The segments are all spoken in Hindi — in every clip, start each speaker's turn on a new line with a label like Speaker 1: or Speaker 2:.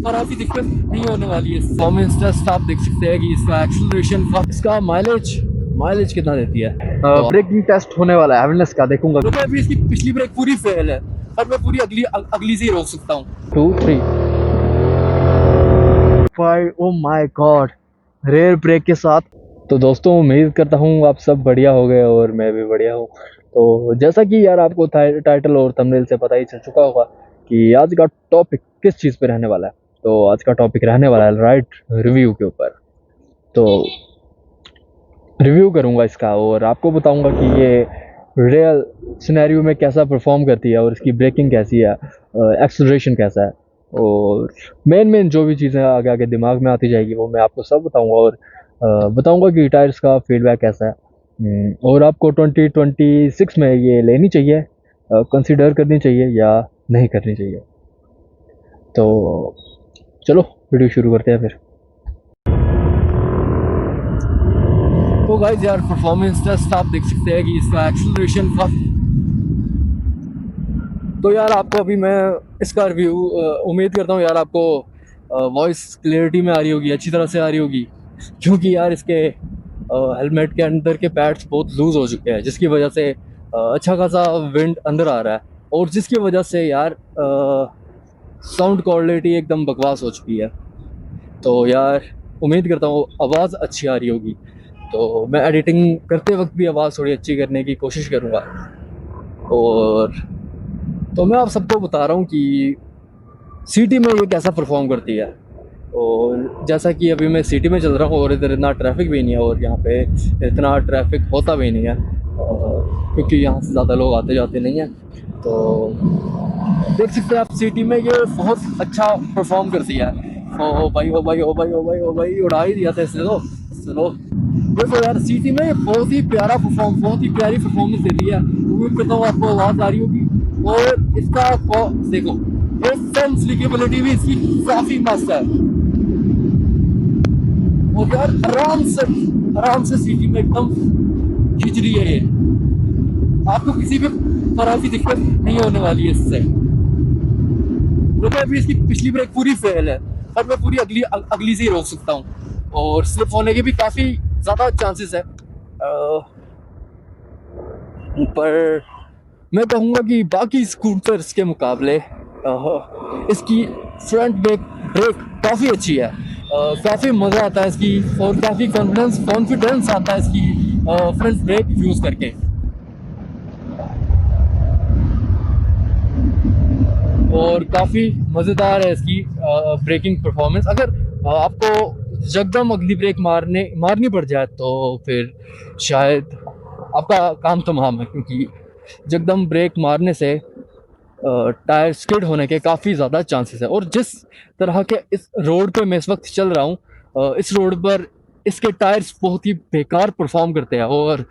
Speaker 1: काफी दिक्कत नहीं होने वाली है। परफॉर्मेंस टेस्ट आप देख सकते हैं कि इसका एक्सेलरेशन, इसका माइलेज कितना देती है।
Speaker 2: ब्रेकिंग टेस्ट होने वाला है हैविनेस का, देखूंगा।
Speaker 1: तो अभी इसकी पिछली ब्रेक पूरी फेल है और मैं पूरी अगली से ही रोक सकता हूँ।
Speaker 2: 2 3 5। Oh my God, rare break के साथ। तो दोस्तों उम्मीद करता हूँ आप सब बढ़िया हो गए और मैं भी बढ़िया हूँ। तो जैसा कि यार आपको टाइटल और थंबनेल से पता ही चल चुका होगा कि आज का टॉपिक किस चीज़ पे रहने वाला है। तो आज का टॉपिक रहने वाला है राइड रिव्यू के ऊपर। तो रिव्यू करूँगा इसका और आपको बताऊँगा कि ये रियल सिनेरियो में कैसा परफॉर्म करती है और इसकी ब्रेकिंग कैसी है, एक्सेलरेशन कैसा है, और मेन जो भी चीज़ें आगे आगे दिमाग में आती जाएगी वो मैं आपको सब बताऊंगा। और बताऊंगा कि टायर्स का फीडबैक कैसा है और आपको 2026 में ये लेनी चाहिए, कंसीडर करनी चाहिए या नहीं करनी चाहिए। तो चलो वीडियो शुरू करते हैं फिर।
Speaker 1: तो गाइस यार परफॉर्मेंस टेस्ट आप देख सकते हैं कि इसका एक्सेलरेशन तो यार आपको अभी मैं इसका रिव्यू उम्मीद करता हूँ यार आपको वॉइस क्लियरिटी में आ रही होगी, अच्छी तरह से आ रही होगी, क्योंकि यार इसके हेलमेट के अंदर के पैड्स बहुत लूज़ हो चुके हैं जिसकी वजह से अच्छा खासा विंड अंदर आ रहा है और जिसकी वजह से यार साउंड क्वालिटी एकदम बकवास हो चुकी है। तो यार उम्मीद करता हूँ आवाज़ अच्छी आ रही होगी। तो मैं एडिटिंग करते वक्त भी आवाज़ थोड़ी अच्छी करने की कोशिश करूँगा। और तो मैं आप सबको बता रहा हूँ कि सिटी में ये कैसा परफॉर्म करती है। और जैसा कि अभी मैं सिटी में चल रहा हूँ और इधर इतना ट्रैफिक भी नहीं है और यहाँ पे इतना ट्रैफिक होता भी नहीं है क्योंकि यहाँ से ज़्यादा लोग आते जाते नहीं हैं। तो देख सकते हैं आप सिटी में ये बहुत अच्छा परफॉर्म करती है। ओ भाई ओ भाई ओ भाई ओ भाई ओ भाई उड़ा ही दिया था इसने। तो चलो देखो यार सिटी में बहुत ही प्यारी परफॉर्मेंस दे रही है। उम्मीद करता हूँ आपको आवाज़ आ रही होगी। और इसका देखो ये सेंस स्लीकेबिलिटी भी इसकी काफ़ी मस्त है और यार आराम से सिटी में एकदम खींच रही है। ये आपको किसी भी तरह की दिक्कत नहीं होने वाली है इससे। तो अभी इसकी पिछली ब्रेक पूरी फेल है और मैं पूरी अगली से ही रोक सकता हूँ और स्लिप होने के भी काफ़ी ज़्यादा चांसेस है। पर मैं कहूँगा कि बाकी स्कूटर्स के मुकाबले इसकी फ्रंट ब्रेक काफ़ी अच्छी है। काफ़ी मज़ा आता है इसकी और काफ़ी कॉन्फिडेंस आता है इसकी फ्रंट ब्रेक यूज़ करके। और काफ़ी मज़ेदार है इसकी ब्रेकिंग परफॉर्मेंस। अगर आपको जगदम अगली ब्रेक मारनी पड़ जाए तो फिर शायद आपका काम तमाम है, क्योंकि जगदम ब्रेक मारने से टायर स्किड होने के काफ़ी ज़्यादा चांसेस है। और जिस तरह के इस रोड पे मैं इस वक्त चल रहा हूँ इस रोड पर इसके टायर्स बहुत ही बेकार परफॉर्म करते हैं और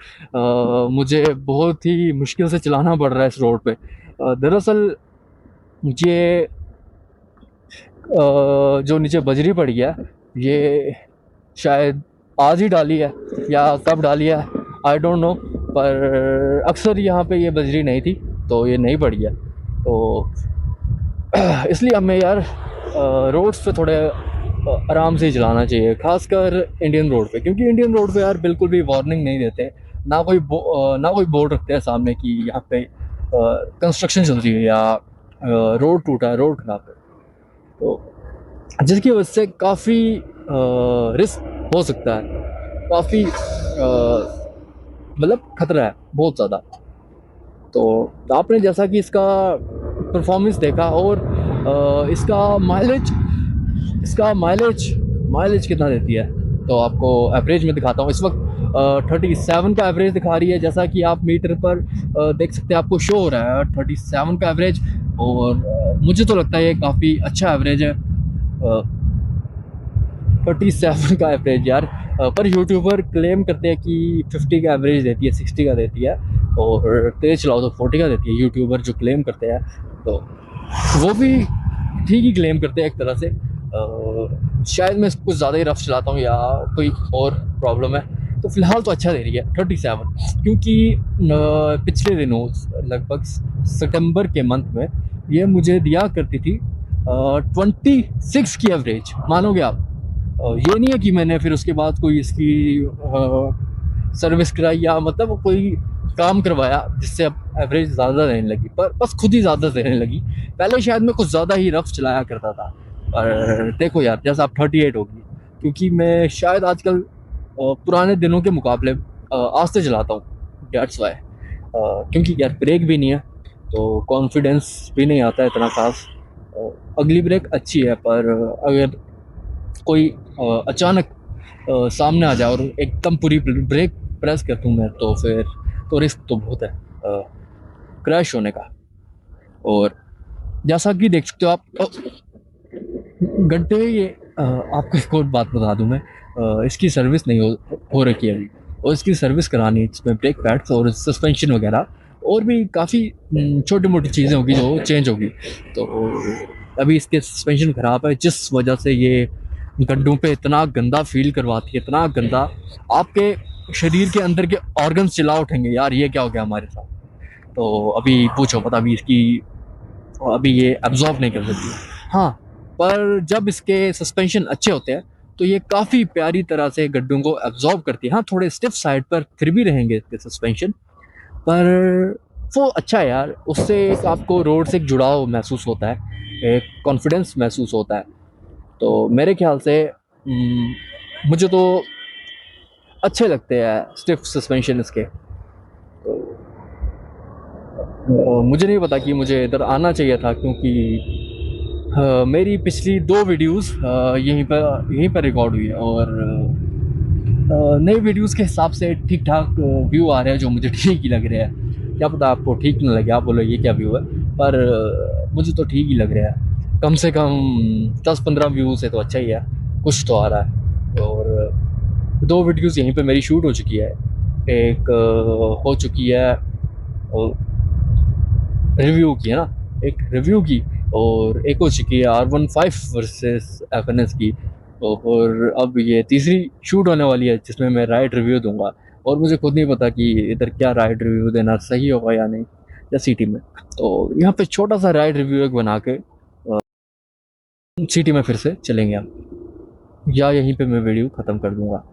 Speaker 1: मुझे बहुत ही मुश्किल से चलाना पड़ रहा है इस रोड पे। दरअसल ये जो नीचे बजरी पड़ी है ये शायद आज ही डाली है या कब डाली है आई डोंट नो, पर अक्सर यहाँ पे ये बजरी नहीं थी तो ये नहीं पड़ी है। तो इसलिए हमें यार रोड्स पे थोड़े आराम से ही चलाना चाहिए, खासकर इंडियन रोड पे, क्योंकि इंडियन रोड पे यार बिल्कुल भी वार्निंग नहीं देते, ना कोई बोर्ड रखते हैं सामने कि यहाँ पे कंस्ट्रक्शन चल रही है या रोड टूटा है, रोड खराब है। तो जिसकी वजह से काफ़ी रिस्क हो सकता है, काफ़ी मतलब खतरा है बहुत ज़्यादा। तो आपने जैसा कि इसका परफॉर्मेंस देखा और इसका माइलेज कितना देती है तो आपको एवरेज में दिखाता हूँ। इस वक्त 37 का एवरेज दिखा रही है, जैसा कि आप मीटर पर देख सकते हैं, आपको शो हो रहा है 37 का एवरेज। और मुझे तो लगता है ये काफ़ी अच्छा एवरेज है 37 का एवरेज यार। पर यूट्यूबर क्लेम करते हैं कि 50 का एवरेज देती है, 60 का देती है और तेज़ चलाओ तो 40 का देती है। यूट्यूबर जो क्लेम करते हैं तो वो भी ठीक ही क्लेम करते हैं एक तरह से। शायद मैं कुछ ज़्यादा ही रफ चलाता हूँ या कोई और प्रॉब्लम है। तो फ़िलहाल तो अच्छा दे रही है 37, क्योंकि पिछले दिनों लगभग सितंबर के मंथ में ये मुझे दिया करती थी 26 की एवरेज, मानोगे आप? ये नहीं है कि मैंने फिर उसके बाद कोई इसकी सर्विस कराई या मतलब कोई काम करवाया जिससे अब एवरेज ज़्यादा रहने लगी, पर बस खुद ही ज़्यादा रहने लगी। पहले शायद मैं कुछ ज़्यादा ही रफ चलाया करता था, पर देखो यार, जैसे आप 38 होगी, क्योंकि मैं शायद आजकल पुराने दिनों के मुकाबले आस्ते चलाता हूँ, डेट्स वाई। क्योंकि यार ब्रेक भी नहीं है तो कॉन्फिडेंस भी नहीं आता है इतना खास। अगली ब्रेक अच्छी है, पर अगर कोई अचानक सामने आ जाए और एकदम पूरी ब्रेक प्रेस कर दूँ मैं, तो फिर तो रिस्क तो बहुत है क्रैश होने का। और जैसा कि देख सकते हो आप, घंटे ये आपको एक और बात बता दूं मैं, इसकी सर्विस नहीं हो रखी है अभी, और इसकी सर्विस करानी है, इसमें ब्रेक पैड्स और सस्पेंशन वगैरह और भी काफ़ी छोटी मोटी चीज़ें होगी जो चेंज होगी। तो अभी इसके सस्पेंशन ख़राब है, जिस वजह से ये गड्ढों पे इतना गंदा फील करवाती है, इतना गंदा, आपके शरीर के अंदर के ऑर्गन्स चिल्ला उठेंगे यार ये क्या हो गया हमारे साथ। तो अभी पूछो पता, अभी इसकी अभी ये एब्जॉर्ब नहीं कर सकती। हाँ, पर जब इसके सस्पेंशन अच्छे होते हैं तो ये काफ़ी प्यारी तरह से गड्ढों को एब्जॉर्ब करती है। हाँ, थोड़े स्टिफ साइड पर फिर भी रहेंगे इसके सस्पेंशन, पर वो अच्छा है यार, उससे एक आपको रोड से एक जुड़ाव महसूस होता है, एक कॉन्फिडेंस महसूस होता है। तो मेरे ख्याल से मुझे तो अच्छे लगते हैं स्टिफ सस्पेंशन इसके। मुझे नहीं पता कि मुझे इधर आना चाहिए था, क्योंकि मेरी पिछली 2 वीडियोस यहीं पर रिकॉर्ड हुई है, और नई वीडियोस के हिसाब से ठीक ठाक व्यू आ रहे हैं जो मुझे ठीक ही लग रहे हैं। क्या पता आपको ठीक ना लगे, आप बोलो ये क्या व्यू है, पर मुझे तो ठीक ही लग रहा है। कम से कम 10-15 व्यू से तो अच्छा ही है, कुछ तो आ रहा है। और 2 वीडियोस यहीं पे मेरी शूट हो चुकी है, एक हो चुकी है रिव्यू की, है ना, एक रिव्यू की, और एक हो चुकी है R15 वर्सेस FNS की, और अब ये तीसरी शूट होने वाली है जिसमें मैं राइड रिव्यू दूंगा। और मुझे खुद नहीं पता कि इधर क्या राइड रिव्यू देना सही होगा या नहीं, या सिटी में। तो यहाँ पे छोटा सा राइड रिव्यू एक बना के सिटी में फिर से चलेंगे हम, या यहीं पे मैं वीडियो ख़त्म कर दूंगा।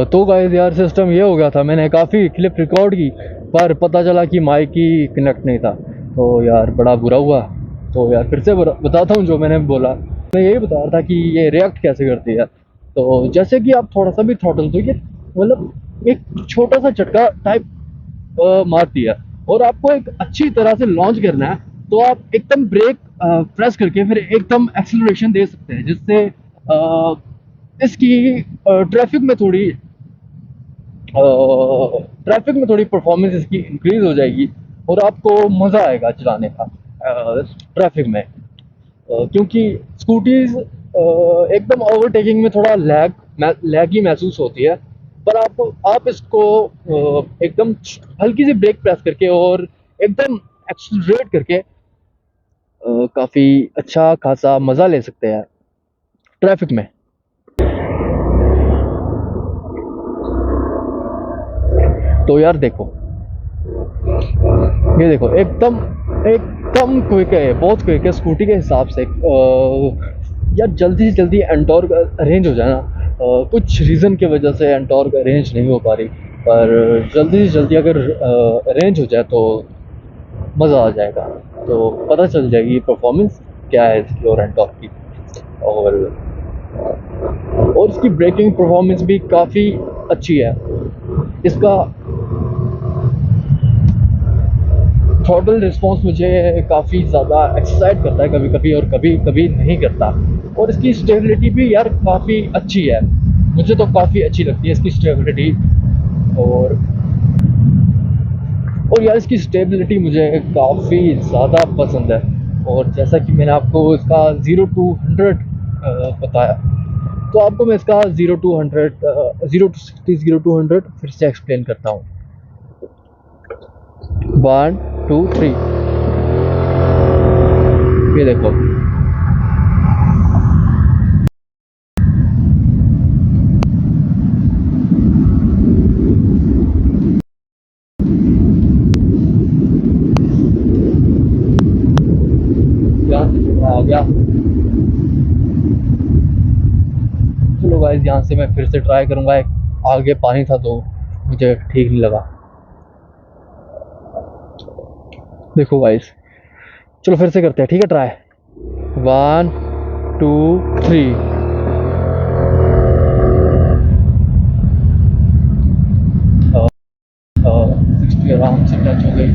Speaker 1: तो गाइस यार, सिस्टम ये हो गया था, मैंने काफ़ी क्लिप रिकॉर्ड की, पर पता चला कि माइक ही कनेक्ट नहीं था, तो यार बड़ा बुरा हुआ। तो यार फिर से बताता हूँ जो मैंने बोला। मैं यही बता रहा था कि ये रिएक्ट कैसे करती है। तो जैसे कि आप थोड़ा सा भी थ्रॉटल दो, ये मतलब एक छोटा सा झटका टाइप मारती है, और आपको एक अच्छी तरह से लॉन्च करना है तो आप एकदम ब्रेक प्रेस करके फिर एकदम एक्सेलरेशन दे सकते हैं, जिससे इसकी ट्रैफिक में थोड़ी परफॉर्मेंस इसकी इंक्रीज हो जाएगी, और आपको मज़ा आएगा चलाने का ट्रैफिक में। क्योंकि स्कूटीज एकदम ओवरटेकिंग में थोड़ा लैगी महसूस होती है, पर आप इसको एकदम हल्की सी ब्रेक प्रेस करके और एकदम एक्सीलरेट करके काफ़ी अच्छा खासा मज़ा ले सकते हैं ट्रैफिक में। तो यार देखो, ये देखो, एकदम एकदम क्विक है, बहुत क्विक है स्कूटी के हिसाब से। यार जल्दी से जल्दी एंटॉर्क अरेंज हो जाए ना, कुछ रीज़न की वजह से एंटॉर्क अरेंज नहीं हो पा रही, पर जल्दी से जल्दी अगर अरेंज हो जाए तो मज़ा आ जाएगा, तो पता चल जाएगी परफॉर्मेंस क्या है इसकी और एंटॉर्क की। और इसकी ब्रेकिंग परफॉर्मेंस भी काफ़ी अच्छी है। इसका थ्रॉटल रिस्पॉन्स मुझे काफ़ी ज़्यादा एक्साइट करता है कभी कभी, और कभी कभी नहीं करता। और इसकी स्टेबिलिटी भी यार काफ़ी अच्छी है, मुझे तो काफ़ी अच्छी लगती है इसकी स्टेबिलिटी। और यार इसकी स्टेबिलिटी मुझे काफ़ी ज़्यादा पसंद है। और जैसा कि मैंने आपको इसका 0 to 100 बताया, तो आपको मैं इसका 0 to 60 0 to 100 फिर से एक्सप्लेन करता हूँ। 1 2 3, ये देखो,
Speaker 2: आ गया। चलो गाइस, यहाँ से मैं फिर से ट्राई करूँगा। आगे पानी था तो मुझे ठीक नहीं लगा। देखो गाइस, चलो फिर से करते हैं, ठीक है ट्राई। 1 2 3। आराम से टच हो गई।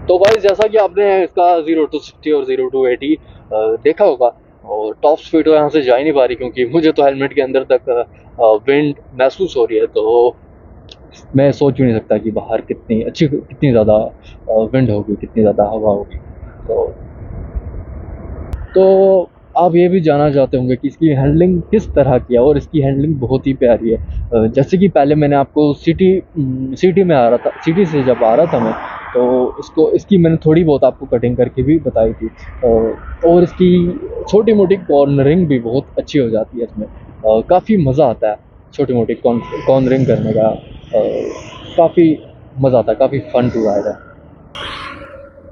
Speaker 2: तो गाइस, जैसा कि आपने इसका 0 to 60 और 0 to 80 देखा होगा, और टॉप स्पीड तो यहाँ से जा ही नहीं पा रही क्योंकि मुझे तो हेलमेट के अंदर तक विंड महसूस हो रही है। तो मैं सोच भी नहीं सकता कि बाहर कितनी ज़्यादा विंड होगी, कितनी ज़्यादा हवा होगी। तो आप ये भी जानना चाहते होंगे कि इसकी हैंडलिंग किस तरह की है, और इसकी हैंडलिंग बहुत ही प्यारी है। जैसे कि पहले मैंने आपको सिटी में आ रहा था, सिटी से जब आ रहा था मैं, तो इसकी मैंने थोड़ी बहुत आपको कटिंग करके भी बताई थी। और इसकी छोटी मोटी कॉर्नरिंग भी बहुत अच्छी हो जाती है इसमें। काफ़ी मज़ा आता है छोटी मोटी कॉर्नरिंग करने का। काफ़ी मज़ा आता है, काफ़ी फन टू राइड है।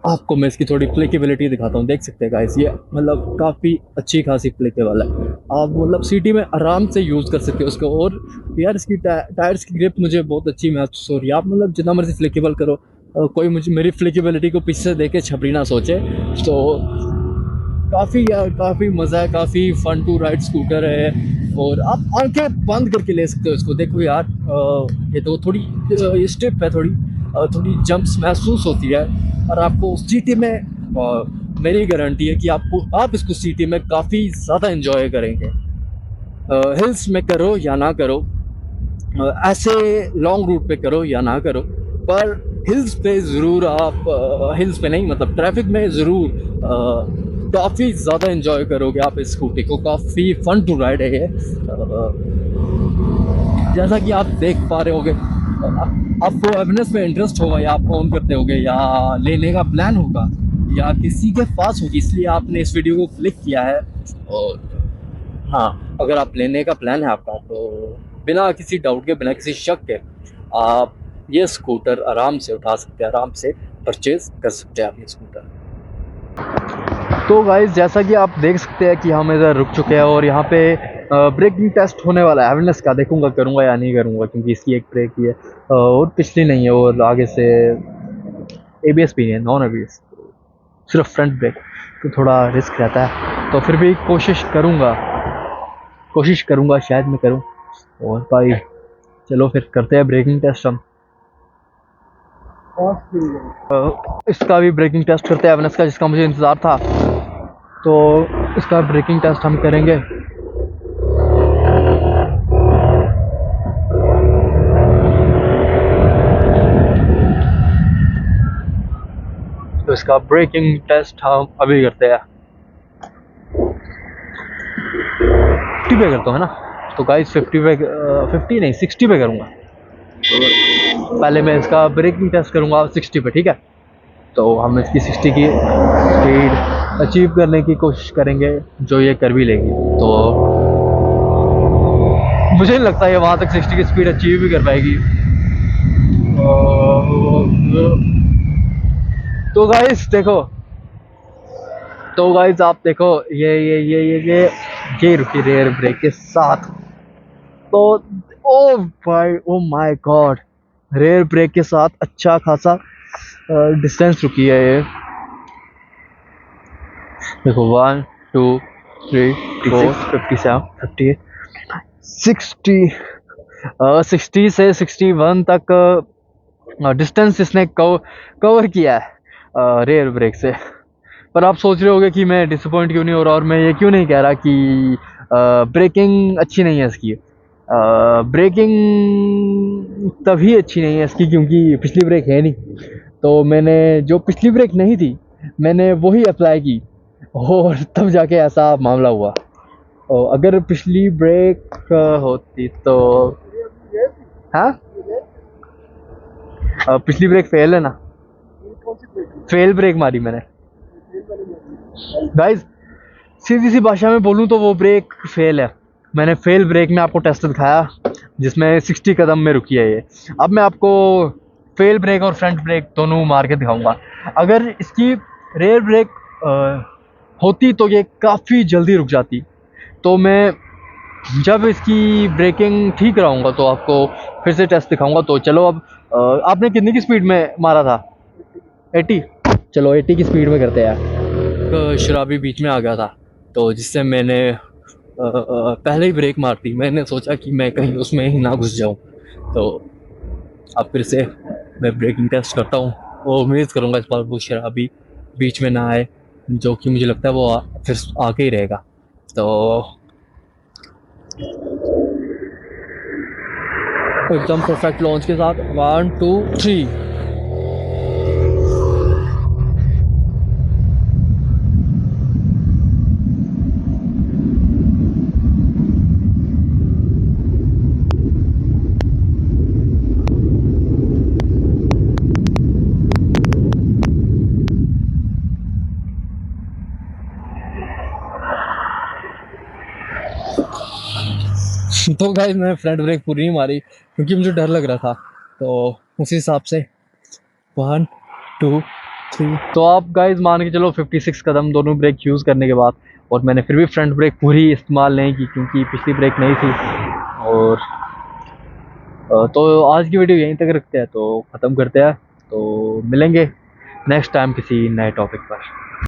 Speaker 2: आपको मैं इसकी थोड़ी फ्लेक्सिबिलिटी दिखाता हूँ। देख सकते हैं गाइस, ये मतलब काफ़ी अच्छी खासी फ्लेक्सिबल है। आप मतलब सिटी में आराम से यूज़ कर सकते हो उसको। और यार इसकी टायर्स की ग्रिप मुझे बहुत अच्छी महसूस हो रही है। आप मतलब जितना मर्जी फ्लेक्सिबल करो, कोई मेरी फ्लेक्सिबिलिटी को पीछे से देख के छपरी ना सोचे। तो काफ़ी मज़ा है, काफ़ी फन टू राइड स्कूटर है। और आप आंखें बंद करके ले सकते हो इसको। देखो यार, ये तो थोड़ी ये स्टिप है, थोड़ी जंप्स महसूस होती है। और आपको सिटी में मेरी गारंटी है कि आप इसको सिटी में काफ़ी ज़्यादा एंजॉय करेंगे। हिल्स में करो या ना करो, ऐसे लॉन्ग रूट पे करो या ना करो, पर हिल्स पे ज़रूर आप हिल्स पे नहीं, मतलब ट्रैफिक में ज़रूर काफ़ी ज़्यादा एंजॉय करोगे आप इस स्कूटी को। काफ़ी फन टू राइड है ये। जैसा कि आप देख पा रहे होगे, आपको अवेयरनेस में इंटरेस्ट होगा, या आप ऑन करते होगे, या लेने का प्लान होगा, या किसी के पास होगी, इसलिए आपने इस वीडियो को क्लिक किया है। और हाँ, अगर आप लेने का प्लान है आपका, तो बिना किसी डाउट के, बिना किसी शक के, आप ये स्कूटर आराम से उठा सकते हैं, आराम से परचेज कर सकते हैं आप ये स्कूटर। तो गाइस, जैसा कि आप देख सकते हैं कि हम इधर रुक चुके हैं, और यहाँ पे ब्रेकिंग टेस्ट होने वाला है एवेनेस का। देखूंगा करूंगा या नहीं करूंगा, क्योंकि इसकी एक ब्रेक ही है और पिछली नहीं है, और आगे से ABS भी नहीं है, नॉन ABS, सिर्फ फ्रंट ब्रेक, तो थोड़ा रिस्क रहता है। तो फिर भी कोशिश करूंगा, शायद मैं करूं। और भाई चलो फिर करते हैं ब्रेकिंग टेस्ट हम। इसका भी ब्रेकिंग टेस्ट करते हैं एवेनेस का, जिसका मुझे इंतज़ार था। तो इसका ब्रेकिंग टेस्ट हम करेंगे। तो इसका ब्रेकिंग टेस्ट हम अभी करते हैं। 50 पे करता हूँ, है ना? तो गाइस 50 नहीं, 60 पे करूँगा। तो पहले मैं इसका ब्रेकिंग टेस्ट करूँगा 60 पे, ठीक है? तो हम इसकी 60 की स्पीड अचीव करने की कोशिश करेंगे, जो ये कर भी लेगी। तो मुझे नहीं लगता ये वहाँ तक 60 की स्पीड अचीव भी कर पाएगी। तो गाइस आप देखो, ये रुकी रेयर ब्रेक के साथ। तो ओ भाई, oh my God, rare break के साथ अच्छा खासा डिस्टेंस रुकी है ये। देखो 1 2 3 4 57 58 60 60 से 61 तक डिस्टेंस इसने कवर किया है रेयर ब्रेक से। पर आप सोच रहे होगे कि मैं डिसअपॉइंट क्यों नहीं हो रहा, और मैं ये क्यों नहीं कह रहा कि ब्रेकिंग अच्छी नहीं है इसकी। ब्रेकिंग तभी अच्छी नहीं है इसकी क्योंकि पिछली ब्रेक है नहीं। तो मैंने जो पिछली ब्रेक नहीं थी मैंने वही अप्लाई की और तब जाके ऐसा मामला हुआ। और अगर पिछली ब्रेक होती तो हाँ पिछली ब्रेक फेल है ना, फेल ब्रेक मारी मैंने गाइस। सीधी सी भाषा में बोलूँ तो वो ब्रेक फेल है। मैंने फेल ब्रेक में आपको टेस्ट दिखाया जिसमें 60 कदम में रुकी है ये। अब मैं आपको फेल ब्रेक और फ्रंट ब्रेक दोनों मार के दिखाऊंगा। अगर इसकी रेयर ब्रेक होती तो ये काफ़ी जल्दी रुक जाती। तो मैं जब इसकी ब्रेकिंग ठीक कराऊंगा तो आपको फिर से टेस्ट दिखाऊंगा। तो चलो अब आपने कितनी की स्पीड में मारा था? 80। चलो 80 की स्पीड में करते हैं।
Speaker 1: एक शराबी बीच में आ गया था तो जिससे मैंने पहले ही ब्रेक मार दी। मैंने सोचा कि मैं कहीं उसमें ही ना घुस जाऊं। तो अब फिर से मैं ब्रेकिंग टेस्ट करता हूं और उम्मीद करूंगा इस बार वो शराबी बीच में ना आए, जो कि मुझे लगता है वो फिर आके ही रहेगा। तो एकदम परफेक्ट लॉन्च के साथ 1 2 3। तो गाइस मैंने फ्रंट ब्रेक पूरी नहीं मारी क्योंकि मुझे डर लग रहा था। तो उसी हिसाब से 1 2 3।
Speaker 2: तो आप गाइस मान के चलो 56 कदम दोनों ब्रेक यूज़ करने के बाद, और मैंने फिर भी फ्रंट ब्रेक पूरी इस्तेमाल नहीं की क्योंकि पिछली ब्रेक नहीं थी। और तो आज की वीडियो यहीं तक रखते हैं, तो ख़त्म करते हैं। तो मिलेंगे नेक्स्ट टाइम किसी नए टॉपिक पर।